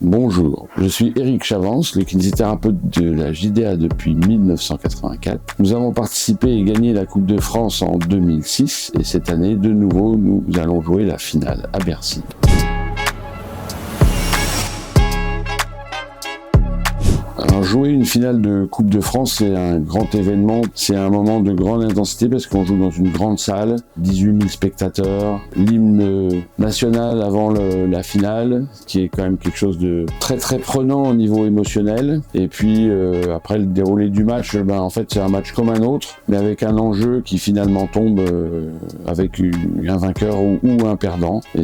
Bonjour, je suis Éric Chavance, le kinésithérapeute de la JDA depuis 1984. Nous avons participé et gagné la Coupe de France en 2006 et cette année, de nouveau, nous allons jouer la finale à Bercy. Alors, jouer une finale de Coupe de France, c'est un grand événement, c'est un moment de grande intensité parce qu'on joue dans une grande salle, 18 000 spectateurs, l'hymne national avant la finale, qui est quand même quelque chose de très très prenant au niveau émotionnel. Et puis après le déroulé du match, en fait c'est un match comme un autre, mais avec un enjeu qui finalement tombe avec un vainqueur ou un perdant. Et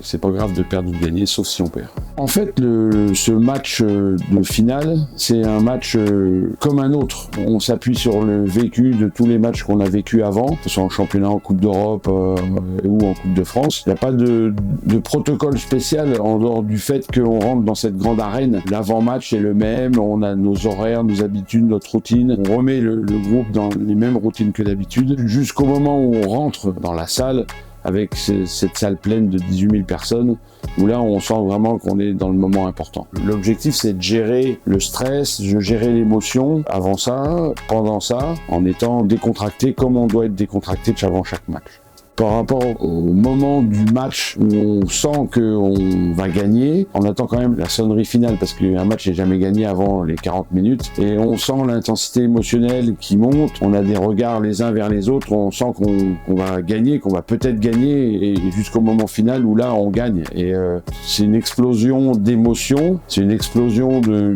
c'est pas grave de perdre ou de gagner, sauf si on perd. En fait, ce match de finale, c'est un match comme un autre. On s'appuie sur le vécu de tous les matchs qu'on a vécu avant, que ce soit en championnat, en Coupe d'Europe ou en Coupe de France. Il n'y a pas de protocole spécial en dehors du fait qu'on rentre dans cette grande arène. L'avant-match est le même, on a nos horaires, nos habitudes, notre routine. On remet le groupe dans les mêmes routines que d'habitude, jusqu'au moment où on rentre dans la salle avec cette salle pleine de 18 000 personnes, où là on sent vraiment qu'on est dans le moment important. L'objectif c'est de gérer le stress, de gérer l'émotion avant ça, pendant ça, en étant décontracté comme on doit être décontracté avant chaque match. Par rapport au moment du match où on sent qu'on va gagner, on attend quand même la sonnerie finale parce qu'un match n'est jamais gagné avant les 40 minutes et on sent l'intensité émotionnelle qui monte, on a des regards les uns vers les autres, on sent qu'on va gagner, qu'on va peut-être gagner et jusqu'au moment final où là on gagne. Et c'est une explosion d'émotions, c'est une explosion de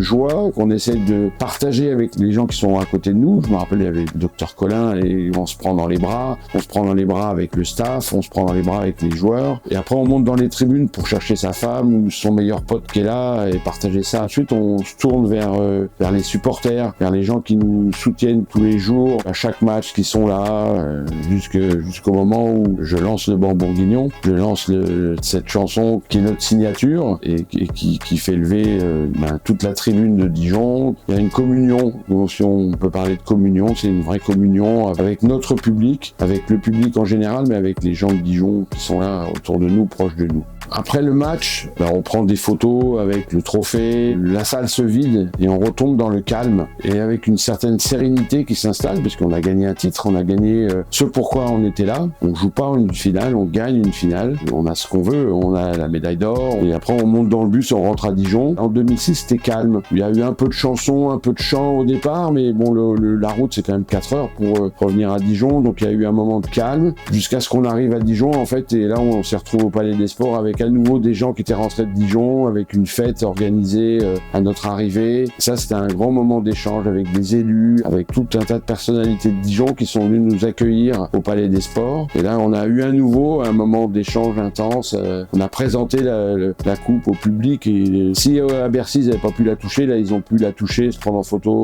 joie qu'on essaie de partager avec les gens qui sont à côté de nous. Je me rappelle, il y avait le docteur Colin et on se prend dans les bras, avec le staff, on se prend dans les bras avec les joueurs et après on monte dans les tribunes pour chercher sa femme ou son meilleur pote qui est là et partager ça. Ensuite on se tourne vers les supporters, vers les gens qui nous soutiennent tous les jours à chaque match, qui sont là jusqu'au moment où je lance le banc bourguignon, je lance cette chanson qui est notre signature et qui fait lever toute la tribune de Dijon. Il y a une communion, donc si on peut parler de communion, c'est une vraie communion avec notre public, avec le public en général, mais avec les gens de Dijon qui sont là autour de nous, proches de nous. Après le match, on prend des photos avec le trophée, la salle se vide et on retombe dans le calme et avec une certaine sérénité qui s'installe parce qu'on a gagné un titre, on a gagné ce pourquoi on était là. On joue pas une finale, on gagne une finale, on a ce qu'on veut, on a la médaille d'or et après on monte dans le bus, on rentre à Dijon. En 2006 c'était calme, il y a eu un peu de chansons, un peu de chant au départ, mais bon la route c'est quand même 4 heures pour revenir à Dijon, donc il y a eu un moment de calme jusqu'à ce qu'on arrive à Dijon en fait, et là on s'est retrouvé au Palais des Sports avec à nouveau des gens qui étaient rentrés de Dijon, avec une fête organisée à notre arrivée. Ça, c'était un grand moment d'échange avec des élus, avec tout un tas de personnalités de Dijon qui sont venues nous accueillir au Palais des Sports. Et là, on a eu à nouveau un moment d'échange intense. On a présenté la coupe au public et si à Bercy, ils n'avaient pas pu la toucher, là, ils ont pu la toucher, se prendre en photo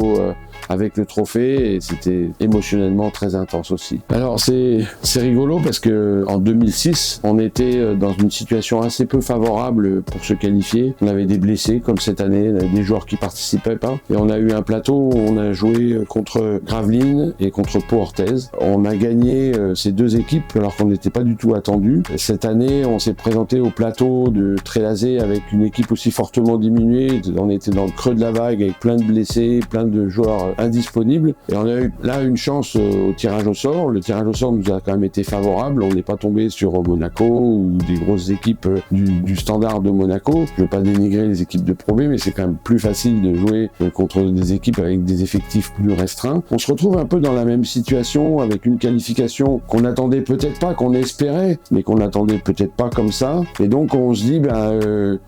avec le trophée et c'était émotionnellement très intense aussi. Alors, c'est rigolo parce que en 2006, on était dans une situation assez peu favorable pour se qualifier. On avait des blessés comme cette année, on avait des joueurs qui participaient pas. Et on a eu un plateau où on a joué contre Gravelines et contre Pau-Orthez. On a gagné ces deux équipes alors qu'on n'était pas du tout attendu. Cette année, on s'est présenté au plateau de Trélazé avec une équipe aussi fortement diminuée. On était dans le creux de la vague avec plein de blessés, plein de joueurs indisponibles. Et on a eu là une chance au tirage au sort. Le tirage au sort nous a quand même été favorable. On n'est pas tombé sur Monaco ou des grosses équipes du Standard de Monaco. Je ne veux pas dénigrer les équipes de Pro B, mais c'est quand même plus facile de jouer contre des équipes avec des effectifs plus restreints. On se retrouve un peu dans la même situation avec une qualification qu'on n'attendait peut-être pas, qu'on espérait, mais qu'on n'attendait peut-être pas comme ça. Et donc on se dit,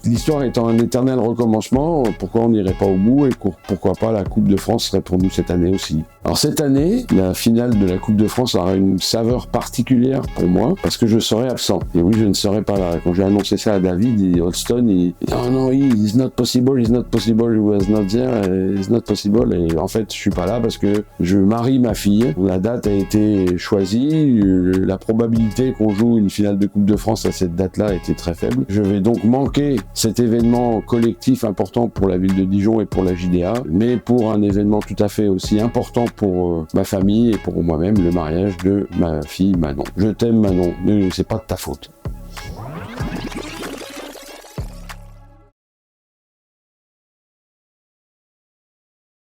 l'histoire étant un éternel recommencement, pourquoi on n'irait pas au bout et pourquoi pas la Coupe de France serait pour nous cette année aussi. Alors cette année, la finale de la Coupe de France aura une saveur particulière pour moi parce que je serai absent. Et oui, je ne serai pas là. Quand j'ai annoncé ça à David et Holston, il dit « Oh non, it's not possible, he was not there, it's not possible ». Et en fait, je suis pas là parce que je marie ma fille. La date a été choisie. La probabilité qu'on joue une finale de Coupe de France à cette date-là était très faible. Je vais donc manquer cet événement collectif important pour la ville de Dijon et pour la JDA, mais pour un événement tout à fait aussi important pour ma famille et pour moi-même, le mariage de ma fille Manon. Je t'aime Manon, mais c'est pas de ta faute.